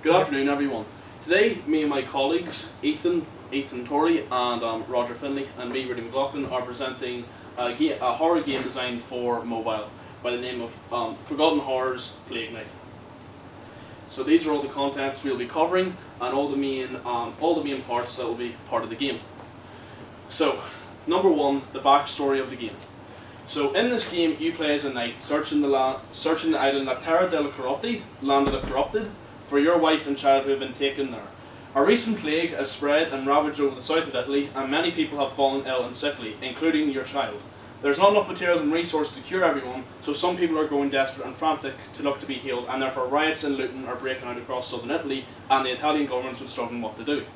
Good afternoon, everyone. Today, me and my colleagues, Ethan Torley, and Roger Finley, and me, Rudy McLaughlin, are presenting a horror game designed for mobile by the name of Forgotten Horrors Plague Night. So these are all the contents we'll be covering, and all the main parts that will be part of the game. So, number one, the backstory of the game. So in this game, you play as a knight, searching the island La Terra del Corrupti, Land of the Corrupted, for your wife and child who have been taken there. A recent plague has spread and ravaged over the south of Italy, and many people have fallen ill and sickly, including your child. There's not enough materials and resources to cure everyone, so some people are growing desperate and frantic to look to be healed, and therefore riots and looting are breaking out across southern Italy, and the Italian government's been struggling what to do.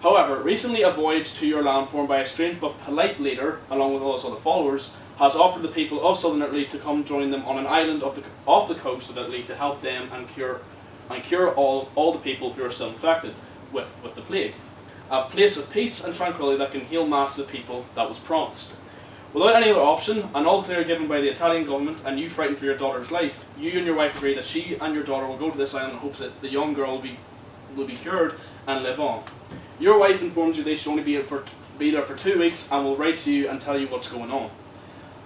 However, recently a voyage to your land formed by a strange but polite leader, along with all his other followers, has offered the people of southern Italy to come join them on an island off the coast of Italy to help them and cure all the people who are still infected with the plague. A place of peace and tranquility that can heal masses of people that was promised. Without any other option, an all clear given by the Italian government, and you frightened for your daughter's life, you and your wife agree that she and your daughter will go to this island in hopes that the young girl will be cured and live on. Your wife informs you they should only be there for 2 weeks and will write to you and tell you what's going on.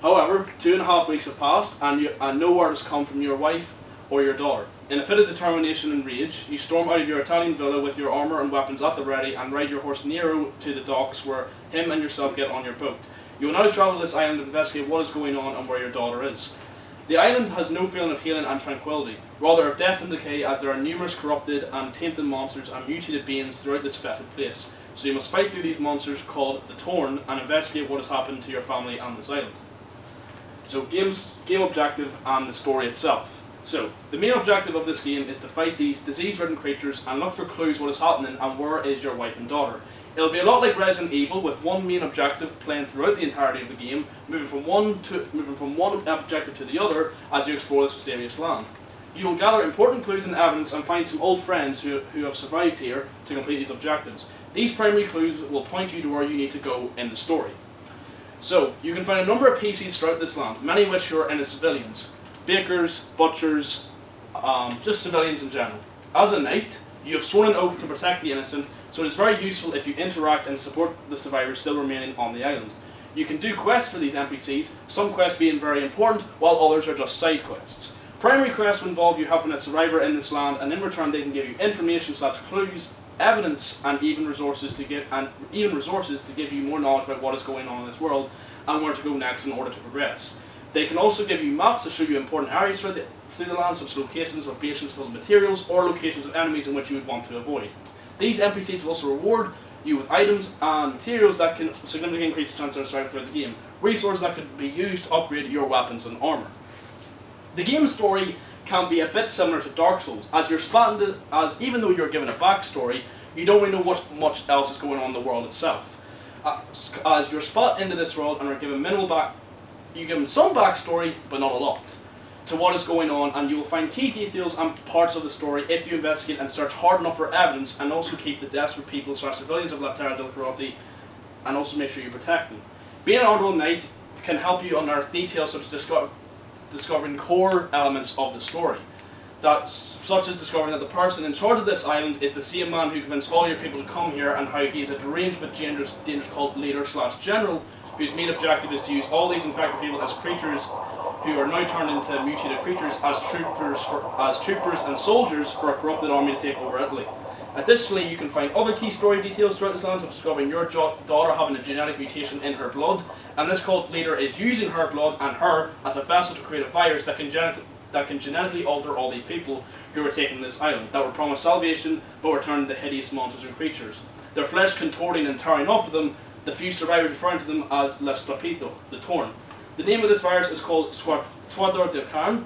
However, 2.5 weeks have passed and no word has come from your wife or your daughter. In a fit of determination and rage, you storm out of your Italian villa with your armour and weapons at the ready and ride your horse Nero to the docks where him and yourself get on your boat. You will now travel to this island to investigate what is going on and where your daughter is. The island has no feeling of healing and tranquility, rather of death and decay, as there are numerous corrupted and tainted monsters and mutated beings throughout this fetid place. So you must fight through these monsters called the Torn and investigate what has happened to your family and this island. So game objective and the story itself. So, the main objective of this game is to fight these disease-ridden creatures and look for clues what is happening and where is your wife and daughter. It'll be a lot like Resident Evil, with one main objective playing throughout the entirety of the game, moving from one objective to the other as you explore this mysterious land. You will gather important clues and evidence and find some old friends who have survived here to complete these objectives. These primary clues will point you to where you need to go in the story. So, you can find a number of PCs throughout this land, many of which are innocent civilians. Bakers, butchers, just civilians in general. As a knight, you have sworn an oath to protect the innocent, so it is very useful if you interact and support the survivors still remaining on the island. You can do quests for these NPCs, some quests being very important, while others are just side quests. Primary quests will involve you helping a survivor in this land, and in return they can give you information such as clues, evidence, and even resources to give you more knowledge about what is going on in this world and where to go next in order to progress. They can also give you maps to show you important areas through the land, such as locations of bases filled with materials or locations of enemies in which you would want to avoid. These NPCs will also reward you with items and materials that can significantly increase the chance of surviving throughout the game, resources that could be used to upgrade your weapons and armour. The game's story can be a bit similar to Dark Souls, as even though you're given a backstory, you don't really know what much else is going on in the world itself. As you're spot into this world and are given you give them some backstory, but not a lot, to what is going on, and you will find key details and parts of the story if you investigate and search hard enough for evidence, and also keep the desperate people / civilians of La Terra del Corrupti, and also make sure you protect them. Being an honourable knight can help you unearth details such as discovering core elements of the story. Such as discovering that the person in charge of this island is the same man who convinced all your people to come here, and how he is a deranged but dangerous cult leader / general, whose main objective is to use all these infected people as creatures who are now turned into mutated creatures as troopers and soldiers for a corrupted army to take over Italy. Additionally, you can find other key story details throughout this land, such as discovering your daughter having a genetic mutation in her blood, and this cult leader is using her blood and her as a vessel to create a virus that can genetically alter all these people who are taking this island, that were promised salvation but were turned into hideous monsters and creatures. Their flesh contorting and tearing off of them, the few survivors referring to them as Le Strapito, the Torn. The name of this virus is called Squartuador de Carne,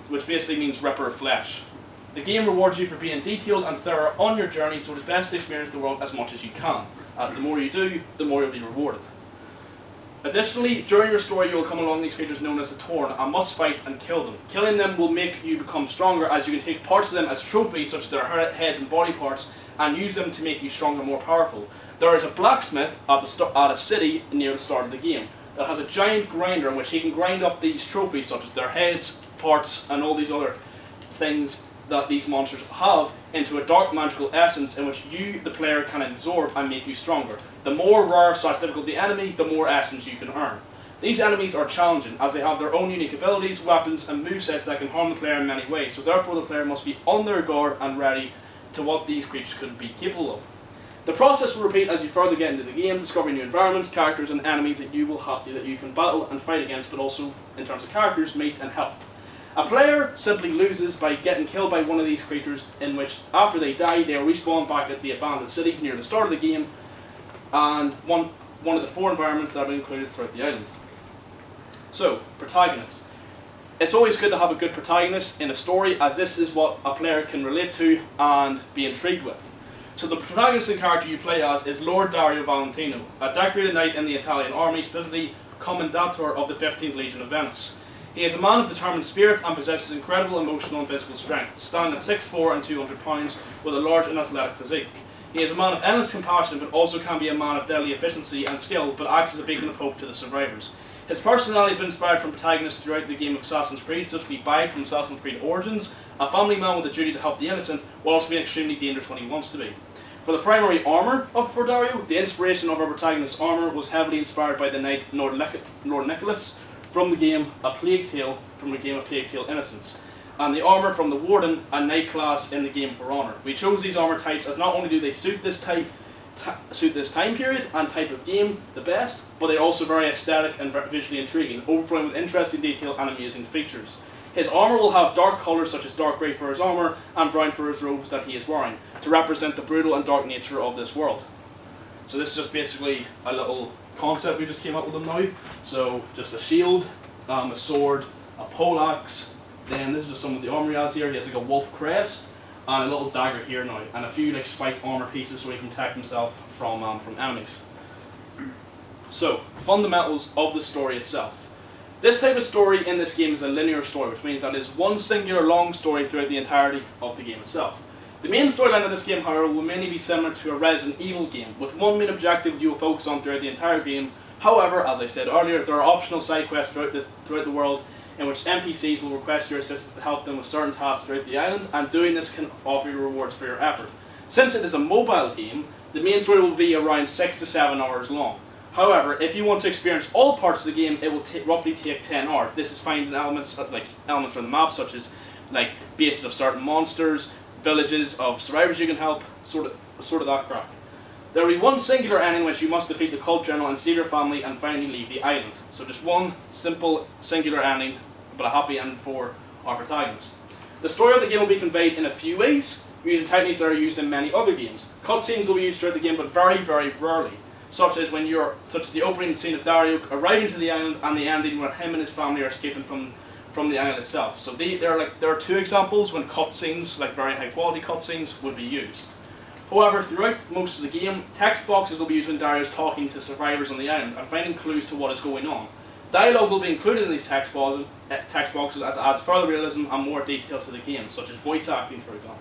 which basically means ripper of flesh. The game rewards you for being detailed and thorough on your journey, so it is best to experience the world as much as you can, as the more you do, the more you'll be rewarded. Additionally, during your story you will come along these creatures known as the Torn and must fight and kill them. Killing them will make you become stronger, as you can take parts of them as trophies, such as their heads and body parts, and use them to make you stronger and more powerful. There is a blacksmith at a city near the start of the game that has a giant grinder in which he can grind up these trophies, such as their heads, parts, and all these other things, that these monsters have into a dark magical essence in which you, the player, can absorb and make you stronger. The more rare / difficult the enemy, the more essence you can earn. These enemies are challenging as they have their own unique abilities, weapons and movesets that can harm the player in many ways, so therefore the player must be on their guard and ready to what these creatures could be capable of. The process will repeat as you further get into the game, discovering new environments, characters and enemies that you can battle and fight against, but also in terms of characters, meet and help. A player simply loses by getting killed by one of these creatures, in which after they die they are respawned back at the abandoned city near the start of the game, and one of the 4 environments that have been included throughout the island. So, protagonists. It's always good to have a good protagonist in a story, as this is what a player can relate to and be intrigued with. So the protagonist and character you play as is Lord Dario Valentino, a decorated knight in the Italian army, specifically Commendator of the 15th Legion of Venice. He is a man of determined spirit and possesses incredible emotional and physical strength, standing at 6'4" and 200 pounds with a large and athletic physique. He is a man of endless compassion, but also can be a man of deadly efficiency and skill, but acts as a beacon of hope to the survivors. His personality has been inspired from protagonists throughout the game of Assassin's Creed, specifically Bide from Assassin's Creed Origins, a family man with a duty to help the innocent, while also being extremely dangerous when he wants to be. For the primary armour for Dario, the inspiration of our protagonist's armour was heavily inspired by the knight Lord Nicholas from the game A Plague Tale, from the game A Plague Tale Innocence, and the armour from the Warden, a knight class in the game For Honour. We chose these armour types as not only do they suit this time period and type of game the best, but they're also very aesthetic and visually intriguing, overflowing with interesting detail and amazing features. His armour will have dark colours such as dark grey for his armour and brown for his robes that he is wearing, to represent the brutal and dark nature of this world. So this is just basically a little concept we just came up with him now. So just a shield, a sword, a poleaxe, then this is just some of the armour he has here. He has like a wolf crest and a little dagger here now, and a few like spiked armour pieces so he can protect himself from enemies. So, fundamentals of the story itself. This type of story in this game is a linear story, which means that it is one singular long story throughout the entirety of the game itself. The main storyline of this game, however, will mainly be similar to a Resident Evil game, with one main objective you will focus on throughout the entire game. However, as I said earlier, there are optional side quests throughout the world, in which NPCs will request your assistance to help them with certain tasks throughout the island, and doing this can offer you rewards for your effort. Since it is a mobile game, the main story will be around 6 to 7 hours long. However, if you want to experience all parts of the game, it will roughly take 10 hours. This is finding elements from the map, such as like bases of certain monsters, villages of survivors you can help, sort of that crack. There will be one singular ending in which you must defeat the cult general and save your family and finally leave the island. So just one simple singular ending, but a happy ending for our protagonist. The story of the game will be conveyed in a few ways, using techniques that are used in many other games. Cutscenes will be used throughout the game, but very, very rarely. Such as the opening scene of Dario arriving to the island and the ending where him and his family are escaping from the island itself. So there are 2 examples when cutscenes, like very high quality cutscenes, would be used. However, throughout most of the game, text boxes will be used when Dario is talking to survivors on the island and finding clues to what is going on. Dialogue will be included in these text boxes as it adds further realism and more detail to the game, such as voice acting, for example.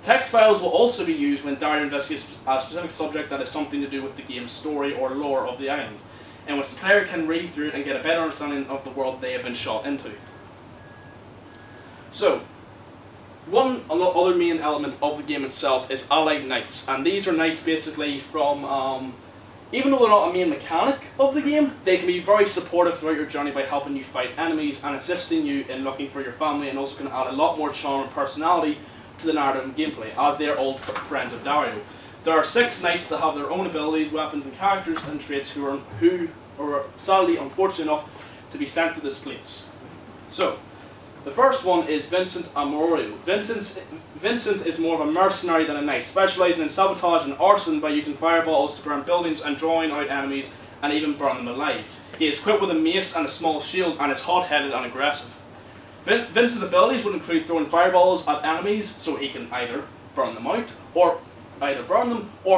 Text files will also be used when Dario investigates a specific subject that has something to do with the game's story or lore of the island, in which the player can read through it and get a better understanding of the world they have been shot into. So, one other main element of the game itself is allied knights, and these are knights basically from, even though they're not a main mechanic of the game, they can be very supportive throughout your journey by helping you fight enemies and assisting you in looking for your family, and also can add a lot more charm and personality to the narrative and gameplay, as they are old friends of Dario. There are 6 knights that have their own abilities, weapons and characters and traits who are sadly unfortunate enough to be sent to this place. So, the first one is Vincent Amorio. Vincent is more of a mercenary than a knight, specialising in sabotage and arson by using fireballs to burn buildings and drawing out enemies and even burn them alive. He is equipped with a mace and a small shield and is hot-headed and aggressive. Vincent's abilities would include throwing fireballs at enemies so he can either burn them out, or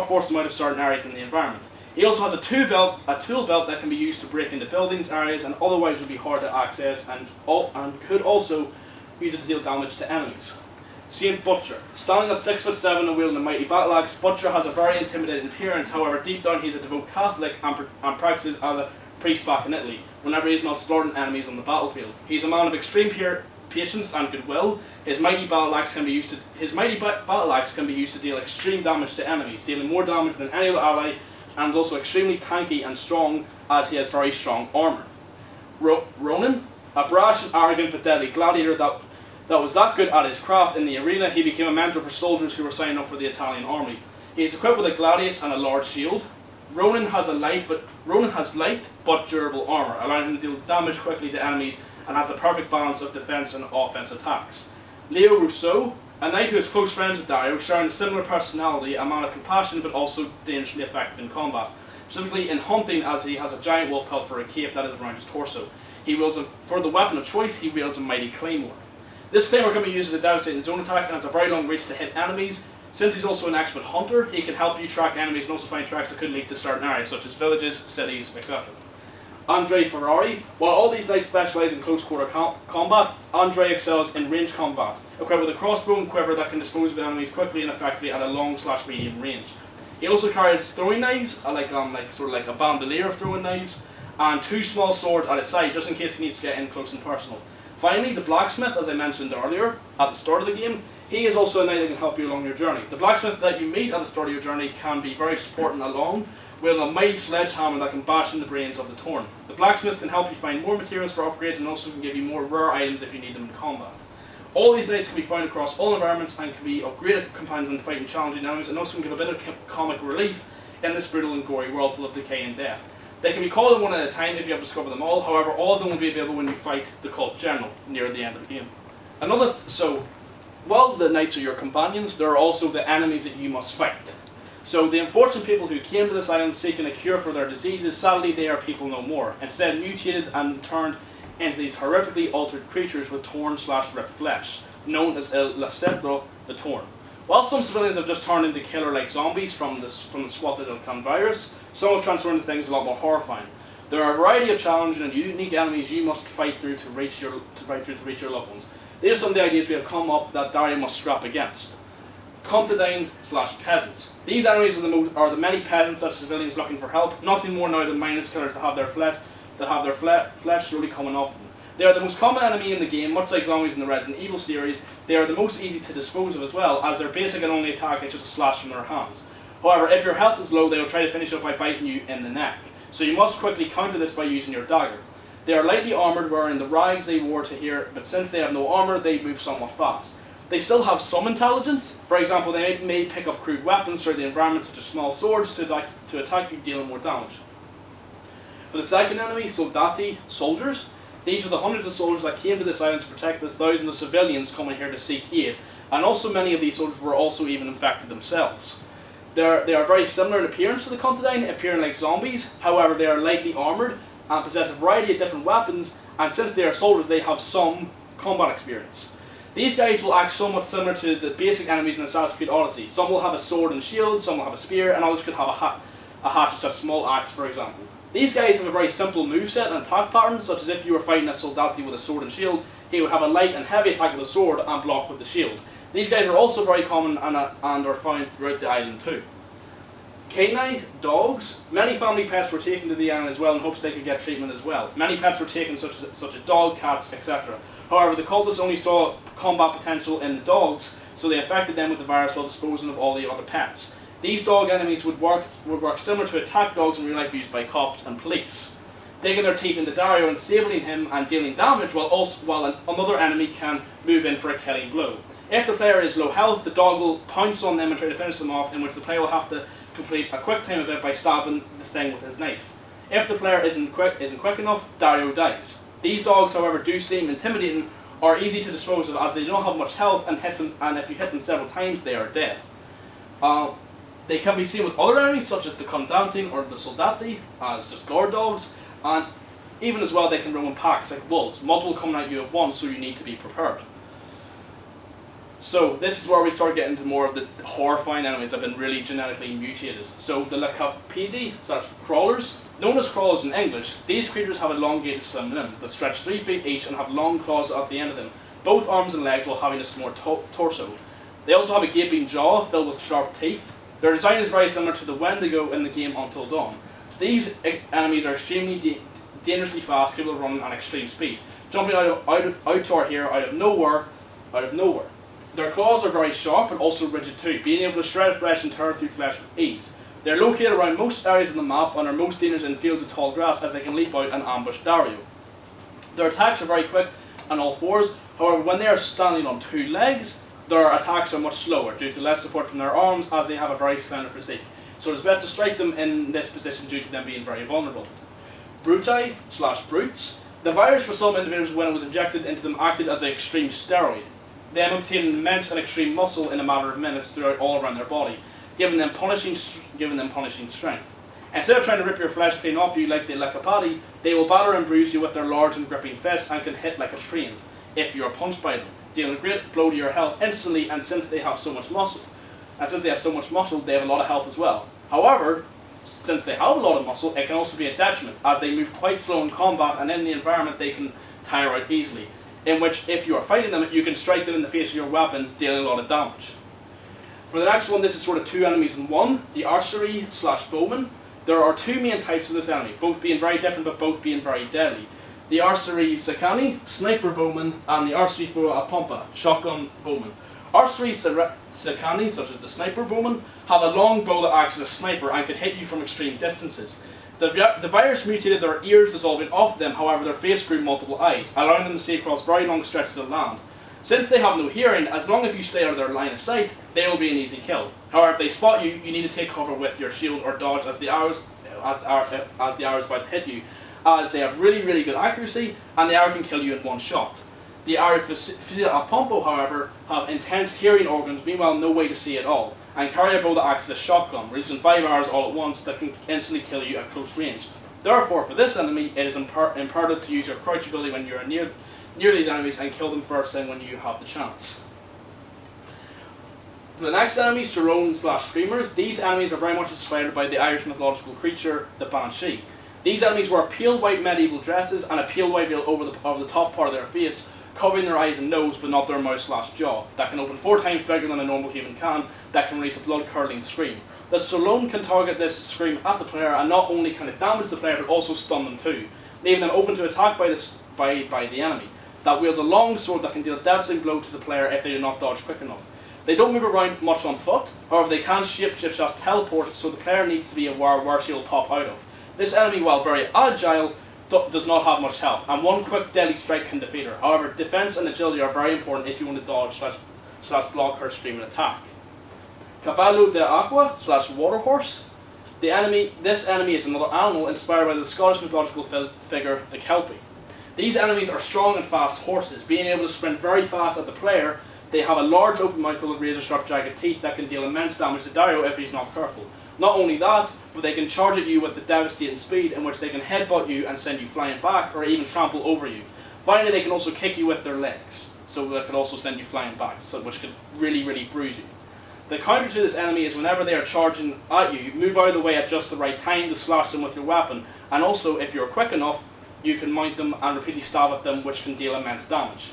force them out of certain areas in the environment. He also has a tool belt that can be used to break into buildings, areas, and otherwise would be hard to access, and could also use it to deal damage to enemies. Saint Butcher. Standing at 6'7" and wielding a mighty battle axe, Butcher has a very intimidating appearance. However, deep down he's a devout Catholic and practices as a priest back in Italy, whenever he's not slaughtering enemies on the battlefield. He's a man of extreme patience and goodwill, his mighty battle axe can be used to deal extreme damage to enemies, dealing more damage than any other ally, and also extremely tanky and strong as he has very strong armour. Ronan, a brash and arrogant but deadly gladiator that was that good at his craft in the arena, he became a mentor for soldiers who were signing up for the Italian army. He is equipped with a gladius and a large shield. Ronan has light but durable armour, allowing him to deal damage quickly to enemies, and has the perfect balance of defence and offence attacks. Leo Rousseau, a knight who is close friends with Dario, sharing a similar personality, a man of compassion but also dangerously effective in combat, specifically in hunting, as he has a giant wolf pelt for a cape that is around his torso. For the weapon of choice, he wields a mighty claymore. This claymore can be used as a devastating zone attack and has a very long reach to hit enemies. Since he's also an expert hunter, he can help you track enemies and also find tracks that could lead to certain areas, such as villages, cities, etc. Andre Ferrari. While all these knights specialise in close quarter combat, Andre excels in ranged combat, equipped with a crossbow and quiver that can dispose of enemies quickly and effectively at a long/medium range. He also carries throwing knives, like a bandolier of throwing knives, and 2 small swords at his side, just in case he needs to get in close and personal. Finally, the blacksmith, as I mentioned earlier, at the start of the game, he is also a knight that can help you along your journey. The blacksmith that you meet at the start of your journey can be very supporting along, with a mighty sledgehammer that can bash in the brains of the Torn. The blacksmith can help you find more materials for upgrades and also can give you more rare items if you need them in combat. All these knights can be found across all environments and can be of great companions when fighting challenging enemies, and also can give a bit of comic relief in this brutal and gory world full of decay and death. They can be called in one at a time if you have discovered them all, however all of them will be available when you fight the cult general near the end of the game. While the knights are your companions, there are also the enemies that you must fight. So the unfortunate people who came to this island seeking a cure for their diseases, sadly they are people no more, instead mutated and turned into these horrifically altered creatures with torn/ripped flesh, known as El Lacetro, the Torn. While some civilians have just turned into killer-like zombies from the Squatted Ilkan virus, some have transformed into things a lot more horrifying. There are a variety of challenging and unique enemies you must fight through to reach your loved ones. These are some of the ideas we have come up that Dario must scrap against. Contadine/peasants. These enemies are the many peasants such civilians looking for help, nothing more now than mindless killers that have their flesh slowly coming off them. They are the most common enemy in the game, much like zombies in the Resident Evil series. They are the most easy to dispose of as well, as their basic and only attack is just a slash from their hands. However, if your health is low, they will try to finish up by biting you in the neck, so you must quickly counter this by using your dagger. They are lightly armoured, wearing the rags they wore to here, but since they have no armour, they move somewhat fast. They still have some intelligence. For example, they may pick up crude weapons through the environment, such as small swords, to attack you, dealing more damage. For the second enemy, Soldati, soldiers. These are the hundreds of soldiers that came to this island to protect the thousands of civilians coming here to seek aid, and also many of these soldiers were also even infected themselves. They are very similar in appearance to the Contadine, appearing like zombies. However, they are lightly armoured and possess a variety of different weapons, and since they are soldiers, they have some combat experience. These guys will act somewhat similar to the basic enemies in Assassin's Creed Odyssey. Some will have a sword and shield, some will have a spear, and others could have a hatchet, such as a small axe, for example. These guys have a very simple moveset and attack pattern, such as if you were fighting a Soldati with a sword and shield, he would have a light and heavy attack with a sword and block with the shield. These guys are also very common and are found throughout the island too. Canine, dogs. Many family pets were taken to the island as well in hopes they could get treatment as well. Many pets were taken such as dog, cats, etc. However, the cultists only saw combat potential in the dogs, so they affected them with the virus while disposing of all the other pets. These dog enemies would work similar to attack dogs in real life used by cops and police, digging their teeth into Dario and disabling him and dealing damage, while another enemy can move in for a killing blow. If the player is low health, the dog will pounce on them and try to finish them off, in which the player will have to complete a quick time event by stabbing the thing with his knife. If the player isn't quick enough, Dario dies. These dogs, however, do seem intimidating or easy to dispose of, as they don't have much health, and if you hit them several times, they are dead. They can be seen with other enemies, such as the Comandante or the Soldati, as just guard dogs, and even as well they can roam in packs like wolves, multiple coming at you at once, so you need to be prepared. So this is where we start getting into more of the horrifying enemies that have been really genetically mutated. So the Lacapidi, crawlers, known as crawlers in English, these creatures have elongated slim limbs that stretch 3 feet each and have long claws at the end of them, both arms and legs, while having a small torso. They also have a gaping jaw filled with sharp teeth. Their design is very similar to the Wendigo in the game Until Dawn. These enemies are extremely dangerously fast, capable of running at extreme speed. jumping out to our hero out of nowhere. Their claws are very sharp and also rigid too, being able to shred flesh and tear through flesh with ease. They are located around most areas of the map and are most dangerous in fields of tall grass, as they can leap out and ambush Dario. Their attacks are very quick on all fours. However, when they are standing on two legs, their attacks are much slower due to less support from their arms, as they have a very slender physique. So it's best to strike them in this position due to them being very vulnerable. Bruti/brutes. The virus for some individuals, when it was injected into them, acted as an extreme steroid. They obtained immense and extreme muscle in a matter of minutes throughout all around their body, giving them punishing strength. Instead of trying to rip your flesh clean off you like the Lecapati, they will batter and bruise you with their large and gripping fists and can hit like a train if you are punched by them, dealing a great blow to your health instantly. And since they have so much muscle, they have a lot of health as well. However, since they have a lot of muscle, it can also be a detriment, as they move quite slow in combat, and in the environment they can tire out easily, in which if you are fighting them, you can strike them in the face with your weapon, dealing a lot of damage. For the next one, this is sort of two enemies in one, the archery/bowman. There are two main types of this enemy, both being very different but both being very deadly. The archery Sakani, sniper bowman, and the archery for a pompa, shotgun bowman. Archery Sakani, such as the sniper bowman, have a long bow that acts as a sniper and can hit you from extreme distances. The virus mutated their ears, dissolving off them. However, their face grew multiple eyes, allowing them to see across very long stretches of land. Since they have no hearing, as long as you stay out of their line of sight, they will be an easy kill. However, if they spot you, you need to take cover with your shield or dodge as the arrow is about to hit you, as they have really, really good accuracy and the arrow can kill you in one shot. The Pompo, however, have intense hearing organs, meanwhile no way to see at all, and carry a bow that acts as a shotgun, releasing 5 arrows all at once that can instantly kill you at close range. Therefore, for this enemy, it is imperative to use your crouch ability when you are near these enemies and kill them first thing when you have the chance. For the next enemies, Tyrone/Screamers, these enemies are very much inspired by the Irish mythological creature, the Banshee. These enemies wear pale white medieval dresses and a pale white veil over the top part of their face, covering their eyes and nose but not their mouth/jaw, that can open 4 times bigger than a normal human can, that can release a blood-curdling scream. The Tyrone can target this scream at the player, and not only can it damage the player but also stun them too, leaving them open to attack by the enemy, that wields a long sword that can deal a devastating blow to the player if they do not dodge quick enough. They don't move around much on foot, however they can shapeshift/teleport, so the player needs to be aware where she will pop out of. This enemy, while very agile, does not have much health, and one quick deadly strike can defeat her. However, defense and agility are very important if you want to dodge/block her streaming attack. Cavallo de Aqua/Waterhorse. This enemy is another animal inspired by the Scottish mythological figure, the Kelpie. These enemies are strong and fast horses, being able to sprint very fast at the player. They have a large open mouth full of razor-sharp jagged teeth that can deal immense damage to Dario if he's not careful. Not only that, but they can charge at you with the devastating speed in which they can headbutt you and send you flying back, or even trample over you. Finally, they can also kick you with their legs, so they can also send you flying back, which could really, really bruise you. The counter to this enemy is whenever they are charging at you, move out of the way at just the right time to slash them with your weapon, and also, if you're quick enough, you can mount them and repeatedly stab at them, which can deal immense damage.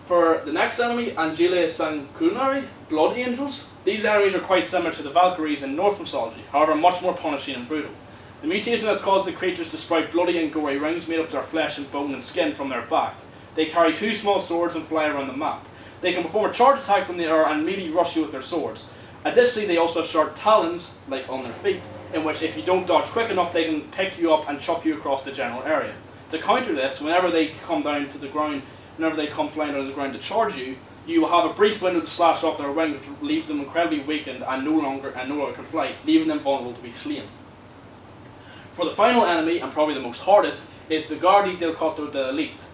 For the next enemy, Angele Sankunari, Blood Angels. These enemies are quite similar to the Valkyries in Norse mythology, however much more punishing and brutal. The mutation has caused the creatures to sprout bloody and gory rings made up of their flesh and bone and skin from their back. They carry 2 small swords and fly around the map. They can perform a charge attack from the air and immediately rush you with their swords. Additionally, they also have sharp talons, like on their feet, in which if you don't dodge quick enough, they can pick you up and chuck you across the general area. To counter this, whenever they come down to the ground, whenever they come flying out of the ground to charge you, you will have a brief window to slash off their wings, which leaves them incredibly weakened and no longer can fly, leaving them vulnerable to be slain. For the final enemy, and probably the most hardest, is the Guardi del Cotto de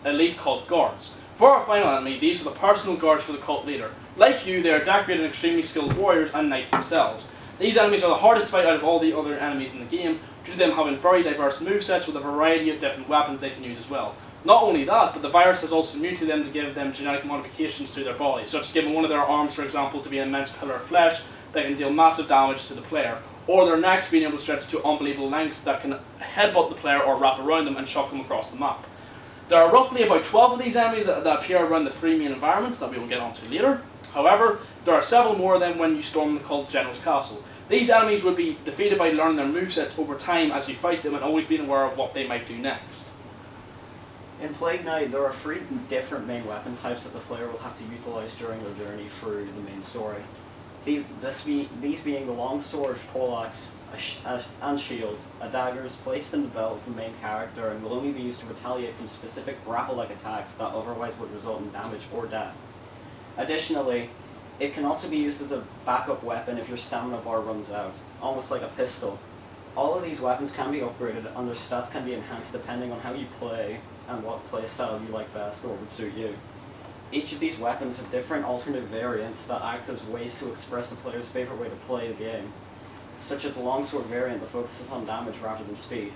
elite cult guards. For our final enemy, these are the personal guards for the cult leader. Like you, they are decorated and extremely skilled warriors and knights themselves. These enemies are the hardest fight out of all the other enemies in the game, due to them having very diverse movesets with a variety of different weapons they can use as well. Not only that, but the virus has also mutated them to give them genetic modifications to their bodies, such as giving one of their arms, for example, to be an immense pillar of flesh that can deal massive damage to the player, or their necks being able to stretch to unbelievable lengths that can headbutt the player or wrap around them and shock them across the map. There are roughly about 12 of these enemies that appear around the 3 main environments that we will get onto later. However, there are several more of them when you storm the cult general's castle. These enemies would be defeated by learning their movesets over time as you fight them and always being aware of what they might do next. In Plague Knight, there are 3 different main weapon types that the player will have to utilize during their journey through the main story. These being the longsword, poleaxe, and shield. A dagger is placed in the belt of the main character and will only be used to retaliate from specific grapple-like attacks that otherwise would result in damage or death. Additionally, it can also be used as a backup weapon if your stamina bar runs out, almost like a pistol. All of these weapons can be upgraded and their stats can be enhanced depending on how you play and what playstyle you like best or would suit you. Each of these weapons have different alternate variants that act as ways to express the player's favorite way to play the game, such as the longsword variant that focuses on damage rather than speed.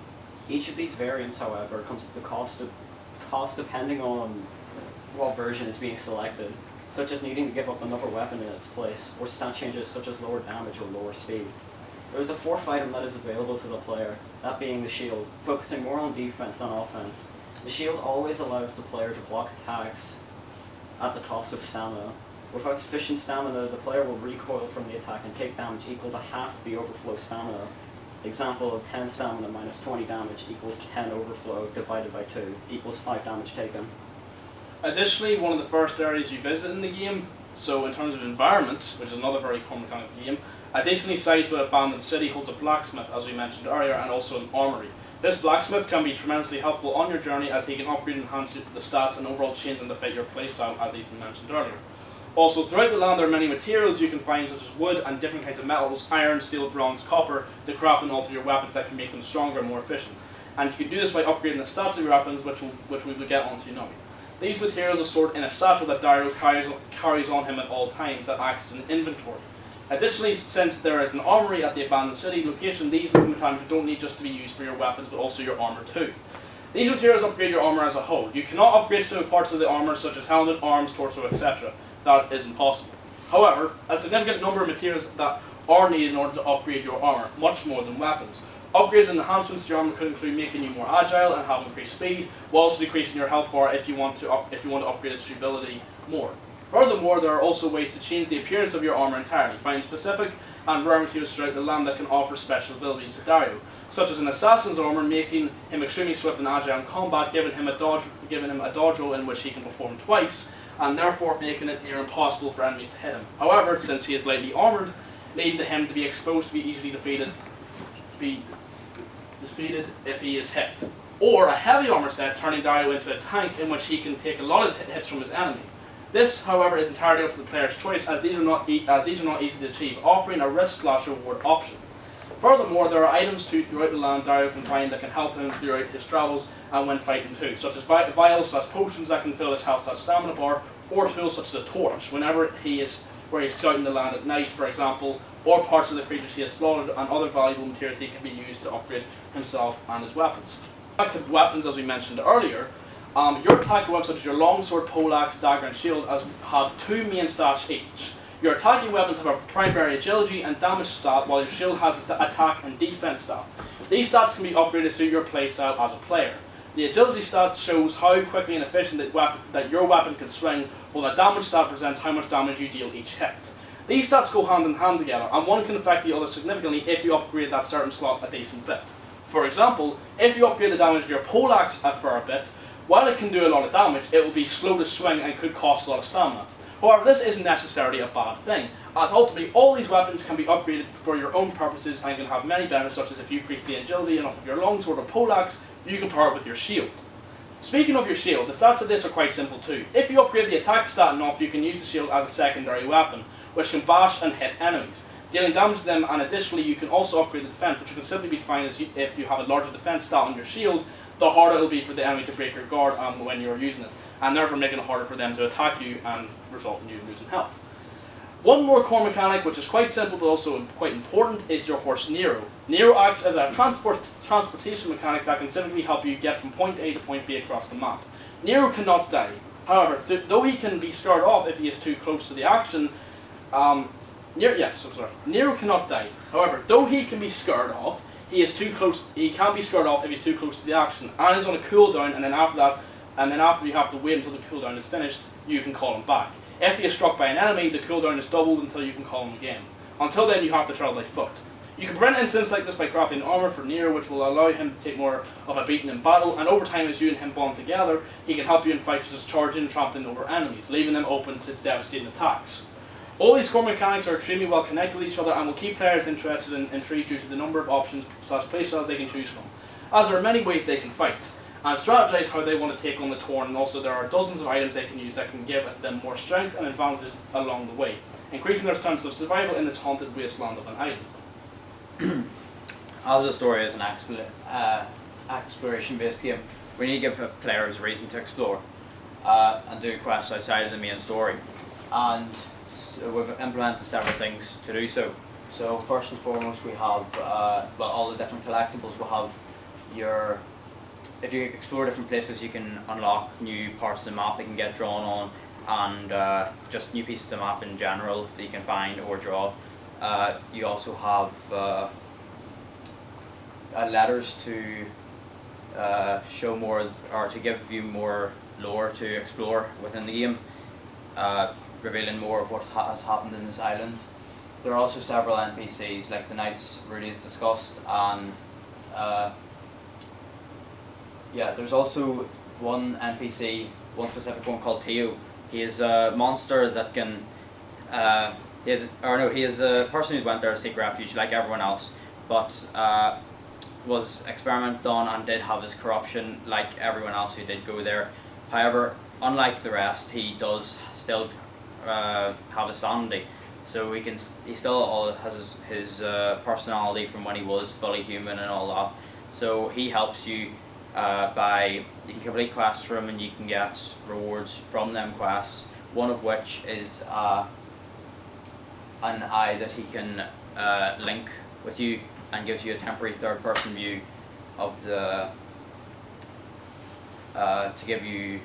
Each of these variants, however, comes at the cost depending on what version is being selected, such as needing to give up another weapon in its place, or stat changes such as lower damage or lower speed. There is a 4th item that is available to the player, that being the shield, focusing more on defense than offense. The shield always allows the player to block attacks at the cost of stamina. Without sufficient stamina, the player will recoil from the attack and take damage equal to half the overflow stamina. Example of 10 stamina minus 20 damage equals 10 overflow divided by 2 equals 5 damage taken. Additionally, one of the first areas you visit in the game, so in terms of environments, which is another very common mechanic of the game, a decently sized but abandoned city holds a blacksmith, as we mentioned earlier, and also an armory. This blacksmith can be tremendously helpful on your journey as he can upgrade and enhance the stats and overall change and fit your playstyle, as Ethan mentioned earlier. Also, throughout the land there are many materials you can find, such as wood and different kinds of metals, iron, steel, bronze, copper, to craft and alter your weapons that can make them stronger and more efficient. And you can do this by upgrading the stats of your weapons, which we will get onto now. These materials are stored in a satchel that Dario carries on him at all times that acts as an inventory. Additionally, since there is an armory at the abandoned city location, these materials don't need just to be used for your weapons, but also your armor too. These materials upgrade your armor as a whole. You cannot upgrade specific parts of the armor, such as helmet, arms, torso, etc. That is impossible. However, a significant number of materials that are needed in order to upgrade your armor, much more than weapons. Upgrades and enhancements to your armor could include making you more agile and have increased speed, while also decreasing your health bar if you want to upgrade its durability more. Furthermore, there are also ways to change the appearance of your armor entirely, finding specific and rare materials throughout the land that can offer special abilities to Dario, such as an assassin's armor, making him extremely swift and agile in combat, giving him a dodge roll in which he can perform twice, and therefore making it near impossible for enemies to hit him. However, since he is lightly armoured, leading to him to be exposed to be easily defeated if he is hit. Or a heavy armor set, turning Dario into a tank in which he can take a lot of hits from his enemy. This, however, is entirely up to the player's choice, as these are not easy to achieve, offering a risk/reward option. Furthermore, there are items too throughout the land Dario can find that can help him throughout his travels and when fighting too, such as vials/potions that can fill his health/stamina bar, or tools such as a torch, whenever he's scouting the land at night, for example, or parts of the creatures he has slaughtered, and other valuable materials he can be used to upgrade himself and his weapons. Back to weapons, as we mentioned earlier, your attacking weapons such as your longsword, poleaxe, dagger and shield have 2 main stats each. Your attacking weapons have a primary agility and damage stat, while your shield has an attack and defense stat. These stats can be upgraded to suit your playstyle as a player. The agility stat shows how quickly and efficient that your weapon can swing, while the damage stat presents how much damage you deal each hit. These stats go hand in hand together, and one can affect the other significantly if you upgrade that certain slot a decent bit. For example, if you upgrade the damage of your poleaxe for a bit, while it can do a lot of damage, it will be slow to swing and could cost a lot of stamina. However, this isn't necessarily a bad thing, as ultimately all these weapons can be upgraded for your own purposes and can have many benefits, such as if you increase the agility enough of your longsword or poleaxe, you can pair it with your shield. Speaking of your shield, the stats of this are quite simple too. If you upgrade the attack stat enough, you can use the shield as a secondary weapon, which can bash and hit enemies, dealing damage to them, and additionally you can also upgrade the defense, which can simply be defined as if you have a larger defense stat on your shield, the harder it will be for the enemy to break your guard when you're using it, and therefore making it harder for them to attack you and result in you losing health. One more core mechanic, which is quite simple but also quite important, is your horse Nero. Nero acts as a transportation mechanic that can simply help you get from point A to point B across the map. Nero cannot die. However, though he can be scared off if he is too close to the action, Nero cannot die. However, though he can be scared off, he can be scared off if he's too close to the action, and is on a cooldown, and then after you have to wait until the cooldown is finished, you can call him back. If he is struck by an enemy, the cooldown is doubled until you can call him again. Until then, you have to travel by foot. You can prevent incidents like this by crafting armor for Nero, which will allow him to take more of a beating in battle, and over time as you and him bond together, he can help you in fights such as charging and trampling over enemies, leaving them open to devastating attacks. All these core mechanics are extremely well connected with each other and will keep players interested and intrigued due to the number of options / playstyles they can choose from, as there are many ways they can fight, and strategize how they want to take on the Tauren, and also there are dozens of items they can use that can give them more strength and advantages along the way, increasing their chances of survival in this haunted wasteland of an island. As the story is an exploration-based game, we need to give players a reason to explore and do quests outside of the main story. And so we've implemented several things to do so. So first and foremost, we have all the different collectibles. We'll have if you explore different places, you can unlock new parts of the map that can get drawn on, and just new pieces of map in general that you can find or draw. You also have letters to show more, or to give you more lore to explore within the game, revealing more of what has happened in this island. There are also several NPCs, like the Knights Rudy's discussed, and there's also one NPC, one specific one called Teo. He is a monster that can he is a person who's went there to seek refuge like everyone else, but was experimented on and did have his corruption like everyone else who did go there. However, unlike the rest, he does still have his sanity, so he still has his personality from when he was fully human and all that. So he helps you by, you can complete quests for him and you can get rewards from them quests, one of which is an eye that he can link with you and gives you a temporary third-person view of the to give you,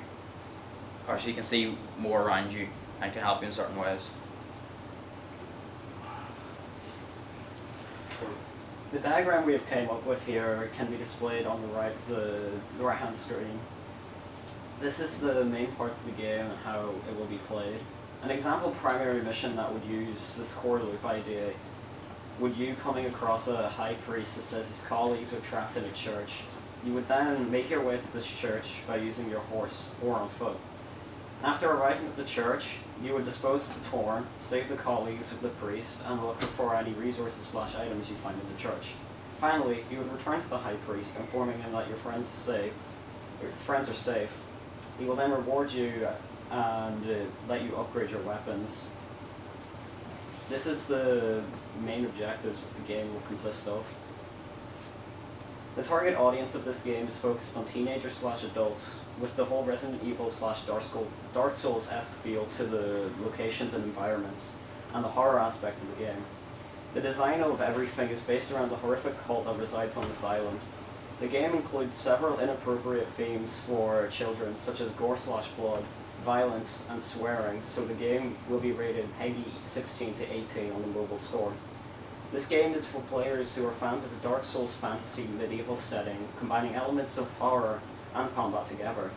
or so you can see more around you and can help you in certain ways. The diagram we have came up with here can be displayed on the right hand screen. This is the main parts of the game and how it will be played. An example primary mission that would use this core loop idea would you coming across a high priest that says his colleagues are trapped in a church. You would then make your way to this church by using your horse or on foot. After arriving at the church, you would dispose of the Tauren, save the colleagues of the priest, and look for any resources / items you find in the church. Finally, you would return to the high priest, informing him that your friends are safe. He will then reward you and let you upgrade your weapons. This is the main objectives that the game will consist of. The target audience of this game is focused on teenagers / adults, with the whole Resident Evil / Dark Souls-esque feel to the locations and environments, and the horror aspect of the game. The design of everything is based around the horrific cult that resides on this island. The game includes several inappropriate themes for children, such as gore / blood, violence, and swearing, so the game will be rated PEGI 16 to 18 on the mobile store. This game is for players who are fans of a Dark Souls fantasy medieval setting, combining elements of horror and combat together,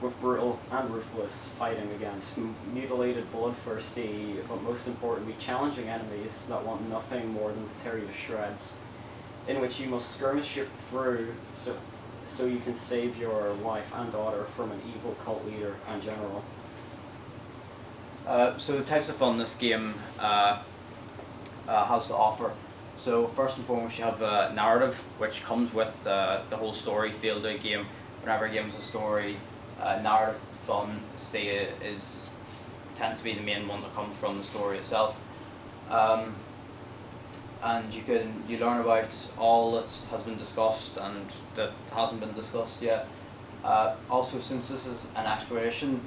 with brutal and ruthless fighting against mutilated, bloodthirsty, but most importantly challenging enemies that want nothing more than to tear you to shreds, in which you must skirmish through so you can save your wife and daughter from an evil cult leader and general. So the types of fun this game has to offer. So first and foremost, you have narrative, which comes with the whole story feel to a game. Whenever a game has a story, narrative fun tends to be the main one that comes from the story itself. And you learn about all that has been discussed and that hasn't been discussed yet. Also, since this is an exploration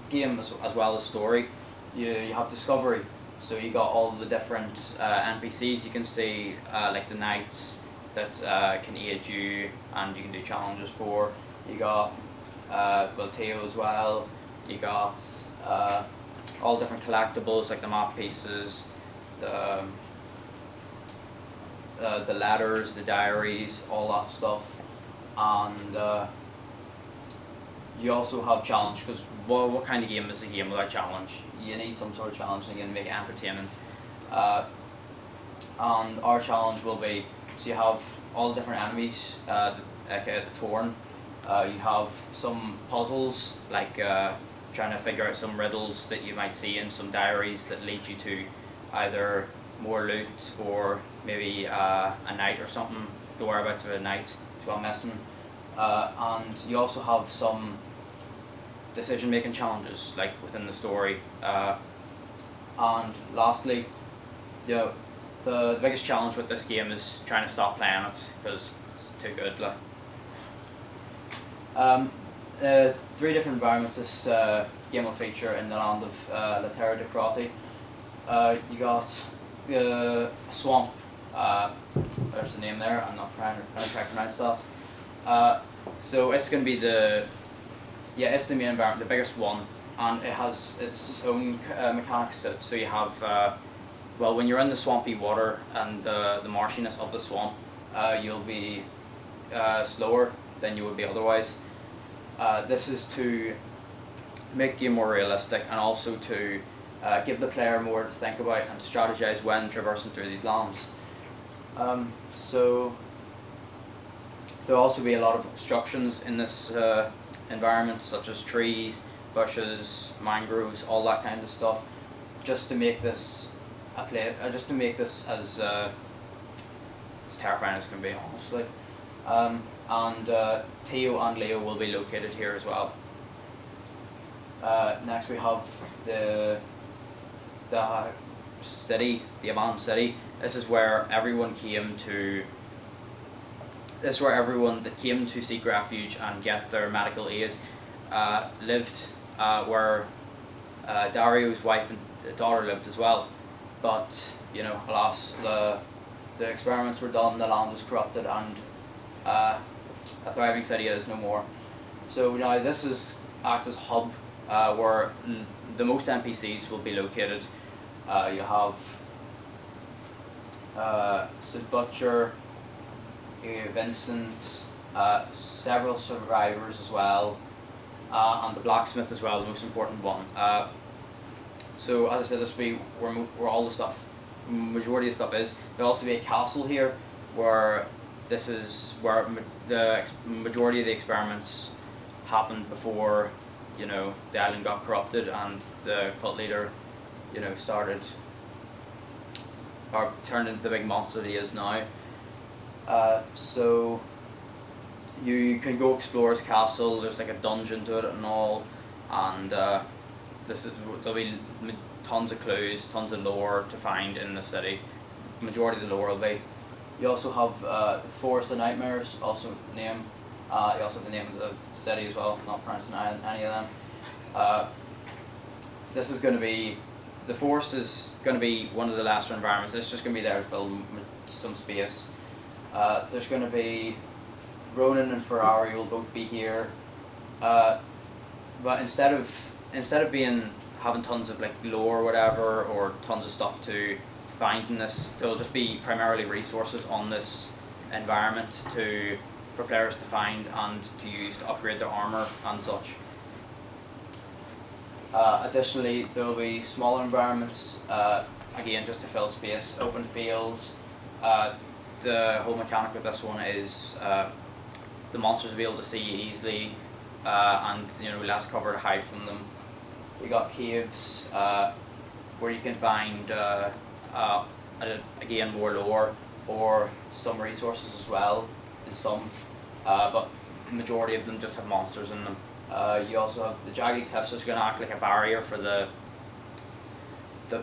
game as well as story, you have discovery. So you got all the different NPCs you can see, like the knights that can aid you and you can do challenges for. You got Teo as well. You got all different collectibles like the map pieces, the letters, the diaries, all that stuff, and you also have challenge, because what kind of game is a game without challenge? You need some sort of challenge to make it entertaining. and our challenge will be, so you have all the different enemies, the Torn. You have some puzzles, like trying to figure out some riddles that you might see in some diaries that lead you to either more loot or maybe a knight or something, the whereabouts of a knight to go missing. And you also have some decision-making challenges, like within the story. And lastly, the biggest challenge with this game is trying to stop playing it because it's too good. Like. 3 different environments this game will feature in the land of La Terra de Karate. You got the swamp. There's the name there. I'm not trying to pronounce that. So it's going to be it's the main environment, the biggest one, and it has its own mechanics to it. So you have, well, when you're in the swampy water and the marshiness of the swamp, you'll be slower than you would be otherwise. This is to make the game more realistic and also to give the player more to think about and strategize when traversing through these lands. So there'll also be a lot of obstructions in this environment, such as trees, bushes, mangroves, all that kind of stuff, just to make this just to make this as terrifying as can be, honestly. And Teo and Leo will be located here as well. Next we have the city, the abandoned city. This is where everyone came to. This is where everyone that came to seek refuge and get their medical aid lived. Where Dario's wife and daughter lived as well. But alas, the experiments were done. The land was corrupted, and a thriving city is no more. So now this acts as hub where the most NPCs will be located. You have Sid Butcher, Vincent, several survivors as well, and the blacksmith as well, the most important one. So as I said, this will be where all the stuff, majority of stuff is. There'll also be a castle here, where this is where the majority of the experiments happened before, the island got corrupted and the cult leader, started or turned into the big monster that he is now. So you can go explore his castle. There's like a dungeon to it and all, and there'll be tons of clues, tons of lore to find in the city. Majority of the lore will be. You also have the Forest of Nightmares, also name. You also have the name of the city as well. I'm not pronouncing any of them. This is going to be. The forest is going to be one of the lesser environments. It's just going to be there to fill some space. There's going to be Ronan and Ferrari will both be here, but instead of having tons of lore or whatever, or tons of stuff to find in this, there'll just be primarily resources on this environment for players to find and to use to upgrade their armor and such. Additionally, there will be smaller environments, again just to fill space, open fields. The whole mechanic of this one is the monsters will be able to see you easily, and less cover to hide from them. We got caves where you can find again more lore or some resources as well in some, but the majority of them just have monsters in them. You also have the jagged cliffs, which is going to act like a barrier for the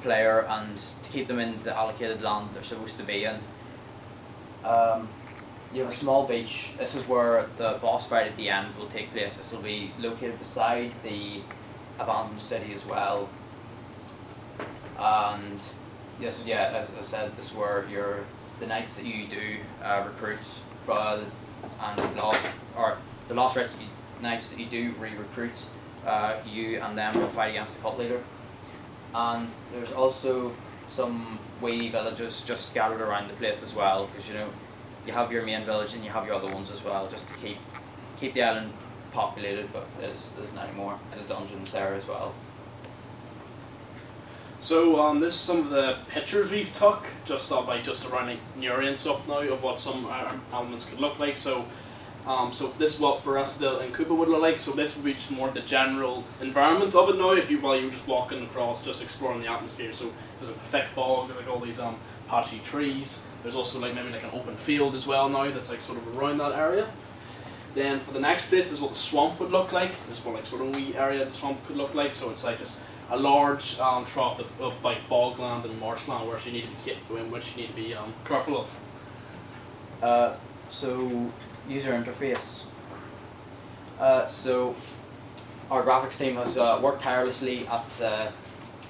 player and to keep them in the allocated land they're supposed to be in. You have a small beach. This is where the boss fight at the end will take place. This will be located beside the abandoned city as well. And yes, as I said, this is where the knights that you do recruit and the lost knights that you do re-recruit, you and them will fight against the cult leader. And there's also some wee villages just scattered around the place as well, because you have your main village and you have your other ones as well, just to keep the island populated, but there's not anymore, and the dungeons there as well. So this is some of the pictures we've took just around like Newry and stuff now of what some elements could look like. So so this is what for us in Cuba would look like. So this would be just more the general environment of it now. If you while you're just walking across, just exploring the atmosphere. So there's a thick fog, there's like all these patchy trees. There's also like maybe like an open field as well now that's like sort of around that area. Then for the next place, this is what the swamp would look like. This is what like sort of wee area the swamp could look like. So it's like just a large trough of like bogland and marshland which you need to be careful of. So user interface. So our graphics team has worked tirelessly at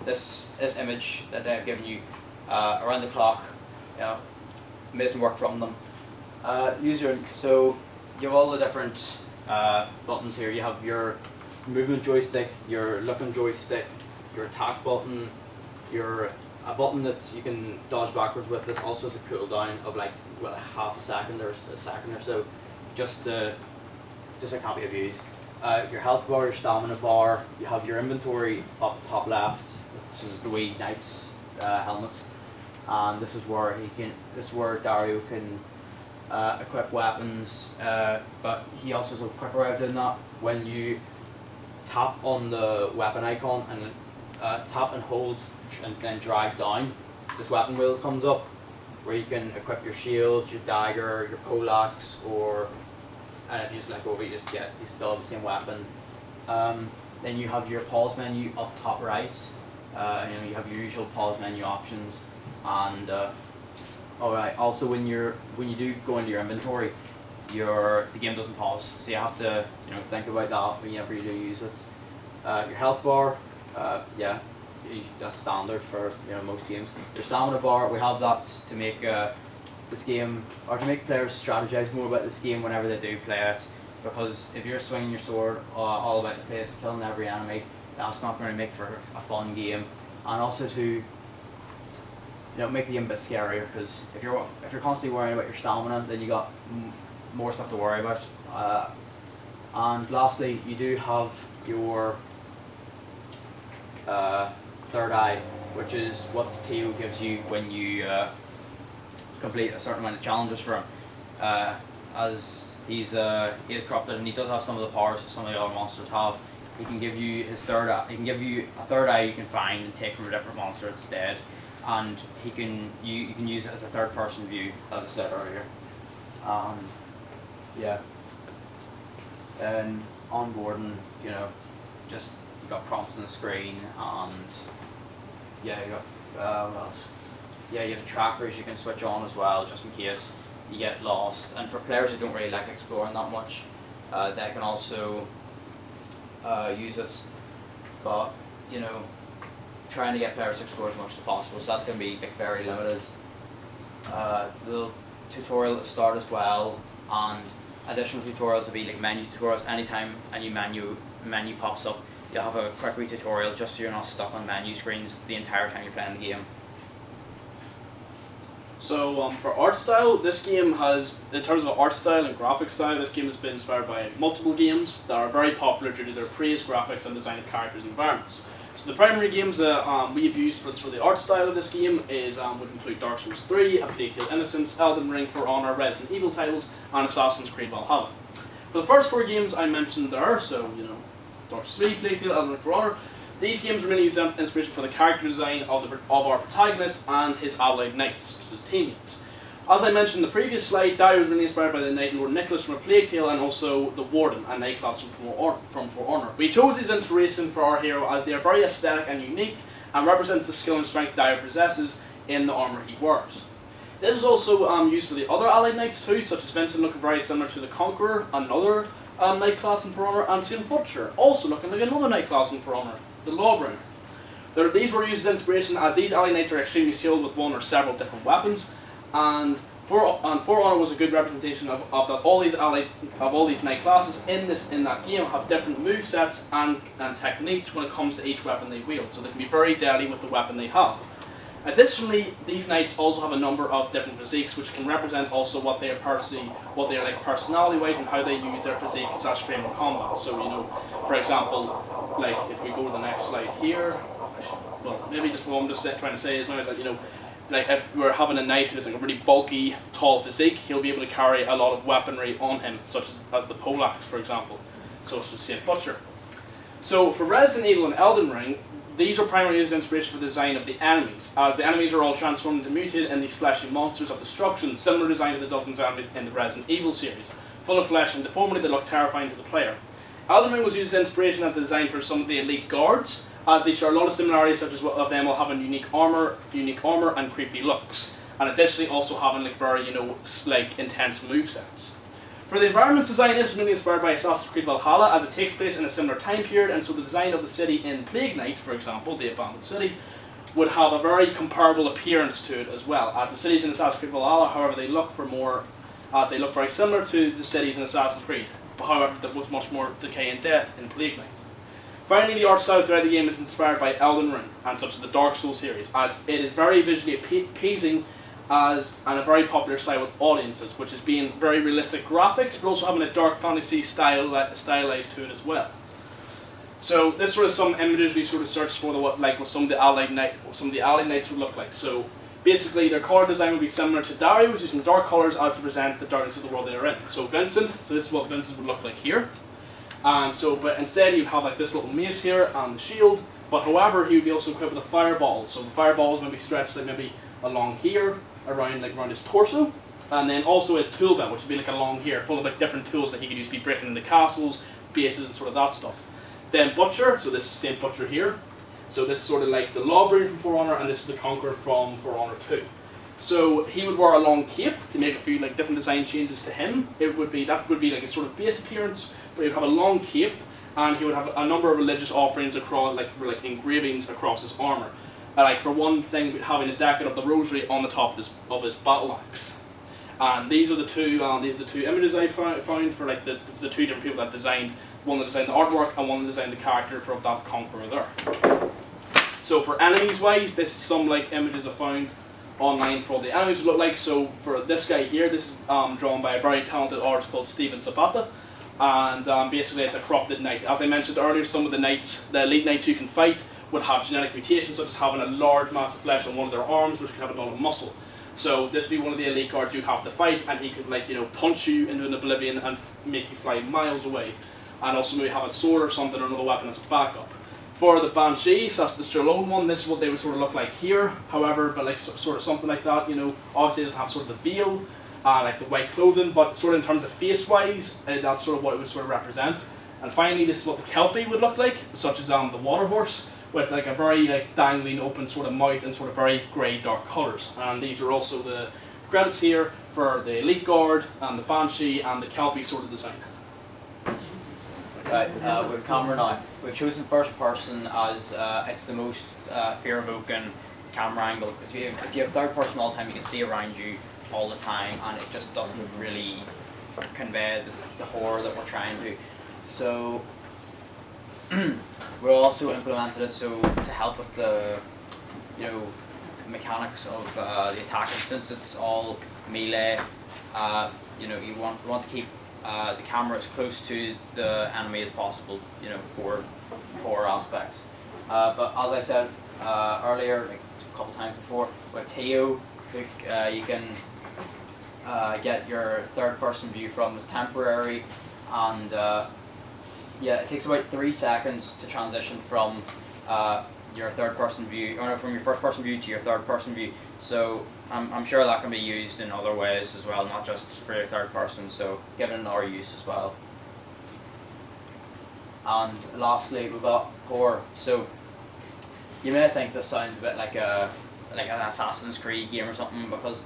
this image that I've given you around the clock. Amazing work from them. So you have all the different buttons here. You have your movement joystick, your looking joystick, your attack button, a button that you can dodge backwards with. This also has a cooldown of like half a second or a second or so, just a copy of use. Your health bar, your stamina bar. You have your inventory up top left, which is the wee knight's helmets, and this is where Dario can equip weapons. But he also has a quick way of doing that. When you tap on the weapon icon and tap and hold and then drag down, this weapon wheel comes up where you can equip your shield, your dagger, your poleaxe, or and if you just let go of it, you still have the same weapon. Then you have your pause menu up top right. You have your usual pause menu options, and alright. Also, when you do go into your inventory, the game doesn't pause, so you have to think about that whenever you do use it. Your health bar, that's standard for most games. Your stamina bar, we have that to make this game, or to make players strategize more about this game whenever they do play it. Because if you're swinging your sword all about the place, killing every enemy, that's not going to make for a fun game. And also to make the game a bit scarier, because if you're constantly worrying about your stamina, then you got more stuff to worry about. And lastly, you do have your third eye, which is what Teo gives you when you complete a certain amount of challenges for him. As he is corrupted and he does have some of the powers that some of the other monsters have, he can give you his third eye. He can give you a third eye you can find and take from a different monster that's dead, and you can use it as a third-person view, as I said earlier. And onboarding, just you got prompts on the screen, and you got what else? You have trackers you can switch on as well, just in case you get lost. And for players who don't really like exploring that much, they can also use it. But trying to get players to explore as much as possible, so that's going to be very limited. The tutorial at the start as well, and additional tutorials will be like menu tutorials. Anytime a new menu pops up, you'll have a quick wee tutorial just so you're not stuck on menu screens the entire time you're playing the game. So for art style, this game has, in terms of art style and graphics style, this game has been inspired by multiple games that are very popular due to their praised graphics and design of characters and environments. So the primary games that we have used for the art style of this game would include Dark Souls 3, A Plague Tale Innocence, Elden Ring, For Honor, Resident Evil titles, and Assassin's Creed Valhalla. For the first four games I mentioned there, so Dark Souls 3, Plague Tale, Elden Ring, For Honor, these games really use inspiration for the character design of our protagonist and his allied knights, which is teammates. As I mentioned in the previous slide, Dario was really inspired by the Knight Lord Nicholas from A Plague Tale and also the Warden, a knight class from For Honor. We chose these inspiration for our hero as they are very aesthetic and unique and represents the skill and strength Dario possesses in the armour he wears. This is also used for the other allied knights too, such as Vincent looking very similar to the Conqueror, another knight class in For Honor, and Saint Butcher, also looking like another knight class in For Honor, the Lawbringer. These were used as inspiration as these allied knights are extremely skilled with one or several different weapons, and For Honor was a good representation of that all these knight classes in that game have different movesets and techniques when it comes to each weapon they wield, so they can be very deadly with the weapon they have. Additionally, these knights also have a number of different physiques which can represent also what they are like personality-wise and how they use their physique / frame in combat. So for example, like if we go to the next slide here, well, maybe just what I'm just trying to say is now is that, you know, like if we're having a knight who's like a really bulky, tall physique, he'll be able to carry a lot of weaponry on him, such as the poleaxe, for example. So it's the same butcher. So for Resident Evil and Elden Ring, these are primarily used as inspiration for the design of the enemies, as the enemies are all transformed and mutated in these fleshy monsters of destruction, similar design to the dozens of enemies in the Resident Evil series, full of flesh and deformity that look terrifying to the player. Elden Ring was used as inspiration as the design for some of the elite guards, as they share a lot of similarities, such as what of them all having unique armor and creepy looks, and additionally also having like very, you know, like intense movesets. For the environment's design, this was mainly inspired by Assassin's Creed Valhalla, as it takes place in a similar time period, and so the design of the city in Plague Knight, for example, the abandoned city, would have a very comparable appearance to it as well. As the cities in Assassin's Creed Valhalla, however, they look very similar to the cities in Assassin's Creed, but however, there was much more decay and death in Plague Knight. Finally, the art style throughout the game is inspired by Elden Ring, and such as the Dark Souls series, as it is very visually appeasing and a very popular style with audiences, which is being very realistic graphics, but also having a dark fantasy stylized to it as well. So this sort of some images we sort of searched for what some of the Allied Knights would look like. So basically, their color design would be similar to Dario's, using dark colors as to present the darkness of the world they are in. So Vincent, so this is what Vincent would look like here. And so, but instead you'd have like this little mace here and the shield, but however he would be also equipped with a fireball. So the fireballs would be stretched like maybe along here, around his torso, and then also his tool belt, which would be like along here, full of like different tools that he could use to be breaking into castles, bases, and sort of that stuff. Then Butcher, so this is the same Butcher here. So this is sort of like the Lawbringer from For Honor, and this is the Conqueror from For Honor 2. So he would wear a long cape to make a few like different design changes to him. That would be like a sort of base appearance, but he would have a long cape, and he would have a number of religious offerings across, like engravings across his armor. Like for one thing, having a decade of the Rosary on the top of his battle axe. And these are the two images I found for like the two different people that designed, one that designed the artwork and one that designed the character for that Conqueror there. So for enemies wise, this is some like images I found online for what the enemies would look like. So for this guy here, this is drawn by a very talented artist called Steven Zapata, and basically it's a corrupted knight. As I mentioned earlier, some of the knights, the elite knights you can fight, would have genetic mutations, such as having a large mass of flesh on one of their arms, which could have a lot of muscle. So this would be one of the elite guards you'd have to fight, and he could punch you into an oblivion and make you fly miles away, and also maybe have a sword or something or another weapon as a backup. For the Banshees, that's the Stallone one, this is what they would sort of look like here, however, but like sort of something like that, obviously it doesn't have sort of the veil, like the white clothing, but sort of in terms of face-wise, that's sort of what it would sort of represent. And finally, this is what the Kelpie would look like, such as the Water Horse, with like a very dangling open sort of mouth and sort of very grey dark colours. And these are also the credits here for the Elite Guard and the Banshee and the Kelpie sort of design. Right, with camera now. We've chosen first person as it's the most fear-evoking camera angle, because if you have third person all the time, you can see around you all the time, and it just doesn't really convey the horror that we're trying to. So we also implemented it so to help with the mechanics of the attack, and since it's all melee, you want to keep the camera as close to the enemy as possible, for horror aspects. But as I said earlier, like a couple times before, with Teo, you can get your third-person view from is temporary, and yeah, it takes about 3 seconds to transition from your third-person view, or no, from your first-person view to your third-person view. So I'm sure that can be used in other ways as well, not just for your third person. So give it another use as well. And lastly, we've got horror. So you may think this sounds a bit like an Assassin's Creed game or something, because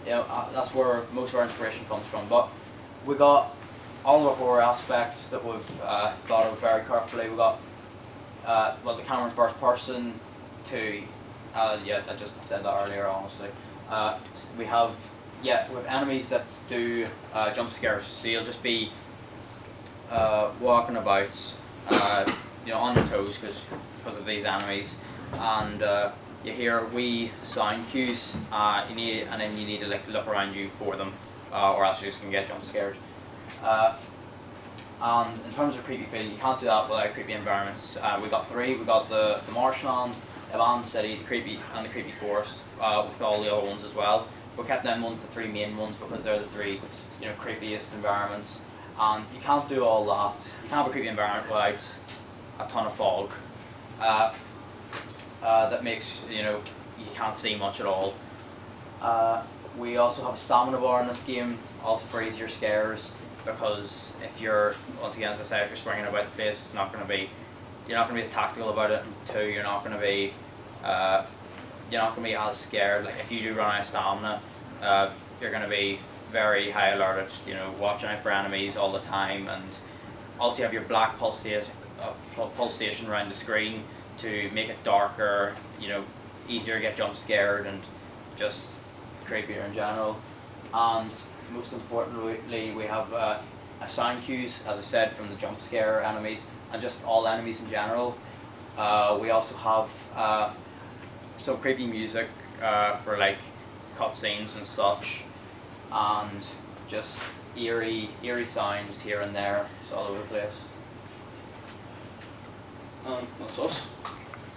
that's where most of our inspiration comes from. But we got all the horror aspects that we've thought of very carefully. We got the camera in first person to yeah, I just said that earlier, honestly. We have enemies that do jump scares, so you'll just be walking about on your toes because of these enemies, and you hear wee sound cues, and then you need to look around you for them, or else you're just going to get jump scared. And in terms of creepy feeling, you can't do that without creepy environments. We got 3. We got the marshland, Abandoned City, the Creepy Forest, with all the other ones as well. We kept them ones the three main ones because they're the three, creepiest environments. And you can't do all that. You can't have a creepy environment without a ton of fog. That makes you can't see much at all. We also have a stamina bar in this game, also for easier scares, because if you're, once again, as I said, if you're swinging about the place, you're not going to be as tactical about it. And two, you're not going to be as scared. Like if you do run out of stamina, you're going to be very high alerted. Watching out for enemies all the time, and also you have your black pulsation around the screen to make it darker. Easier to get jump scared and just creepier in general. And most importantly, we have sound cues, as I said, from the jump scare enemies and just all enemies in general. We also have some creepy music for like cutscenes and such, and just eerie sounds here and there. It's all over the place. That's us.